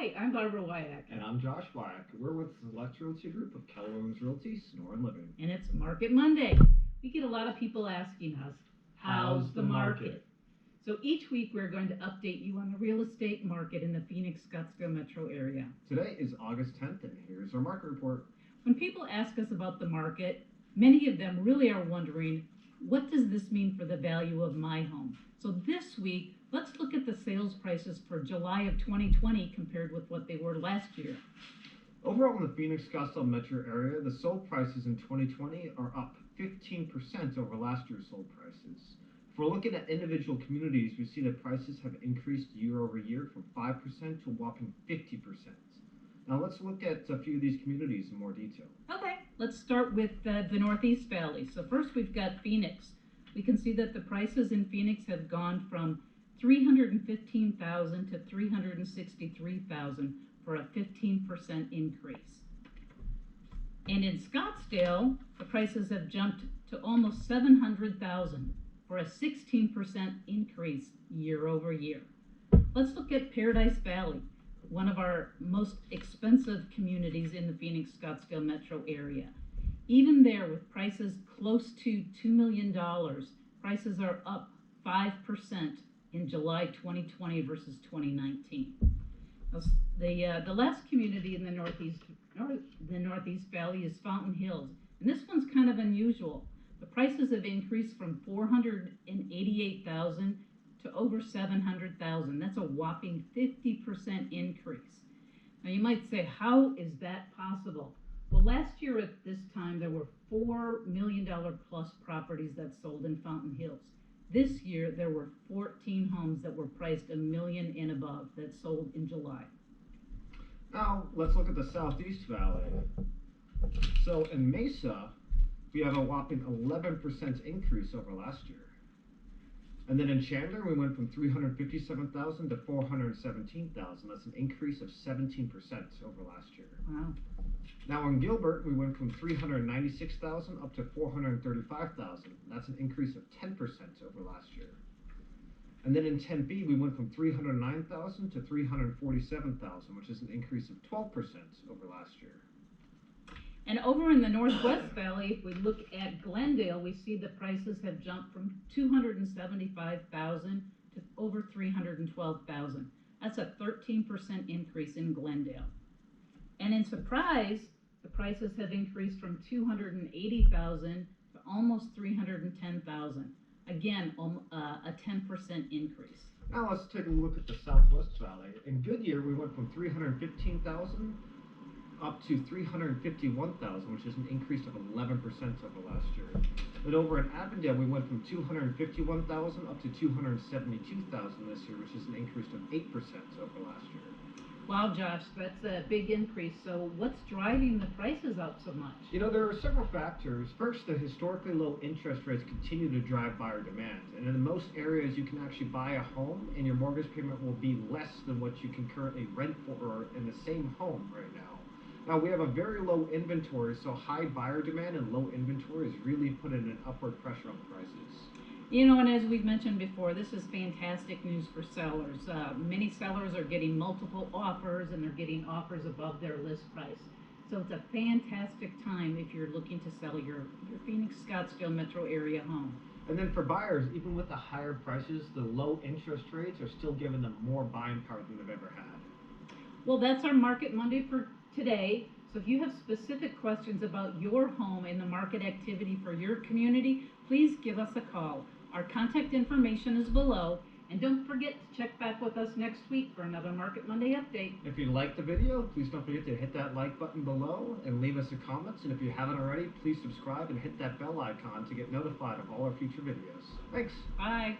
Hi, I'm Barbara Wyack. And I'm Josh Wyack. We're with Select Realty Group of Keller Williams Realty, Sonora and Living. And it's Market Monday. We get a lot of people asking us, how's the market? So each week we're going to update you on the real estate market in the Phoenix-Scottsdale metro area. Today is August 10th, and here's our market report. When people ask us about the market, many of them really are wondering, what does this mean for the value of my home? So this week, let's look at the sales prices for July of 2020 compared with what they were last year. Overall in the Phoenix-Scottsdale metro area, the sold prices in 2020 are up 15% over last year's sold prices. If we're looking at individual communities, we see that prices have increased year over year from 5% to a whopping 50%. Now let's look at a few of these communities in more detail. Okay, let's start with the Northeast Valley. So first we've got Phoenix. We can see that the prices in Phoenix have gone from $315,000 to $363,000 for a 15% increase. And in Scottsdale, the prices have jumped to almost $700,000 for a 16% increase year over year. Let's look at Paradise Valley, one of our most expensive communities in the Phoenix-Scottsdale metro area. Even there, with prices close to $2 million, prices are up 5% in July 2020 versus 2019. The last community in the Northeast Valley is Fountain Hills, and this one's kind of unusual. The prices have increased from $488,000 to over $700,000. That's a whopping 50% increase. Now you might say, how is that possible? Well, last year at this time, there were $4 million plus properties that sold in Fountain Hills. This year, there were 14 homes that were priced $1 million and above that sold in July. Now, let's look at the Southeast Valley. So in Mesa, we have a whopping 11% increase over last year. And then in Chandler, we went from $357,000 to $417,000. That's an increase of 17% over last year. Wow. Now in Gilbert, we went from $396,000 up to $435,000. That's an increase of 10% over last year. And then in Tempe, we went from $309,000 to $347,000, which is an increase of 12% over last year. And over in the Northwest Valley, if we look at Glendale, we see the prices have jumped from $275,000 to over $312,000. That's a 13% increase in Glendale. And in Surprise, the prices have increased from $280,000 to almost $310,000. Again, a 10% increase. Now let's take a look at the Southwest Valley. In Goodyear, we went from $315,000 up to $351,000, which is an increase of 11% over last year. Then over in Avondale, we went from $251,000 up to $272,000 this year, which is an increase of 8% over last year. Wow, Josh, that's a big increase. So what's driving the prices up so much? You know, there are several factors. First, the historically low interest rates continue to drive buyer demand. And in most areas, you can actually buy a home and your mortgage payment will be less than what you can currently rent for in the same home right now. Now, we have a very low inventory, so high buyer demand and low inventory is really putting an upward pressure on prices. You know, and as we've mentioned before, this is fantastic news for sellers. Many sellers are getting multiple offers, and they're getting offers above their list price. So it's a fantastic time if you're looking to sell your Phoenix-Scottsdale metro area home. And then for buyers, even with the higher prices, the low interest rates are still giving them more buying power than they've ever had. Well, that's our Market Monday for today. So if you have specific questions about your home and the market activity for your community, please give us a call. Our contact information is below, and don't forget to check back with us next week for another Market Monday update. If you liked the video, please don't forget to hit that like button below and leave us a comment. And if you haven't already, please subscribe and hit that bell icon to get notified of all our future videos. Thanks. Bye.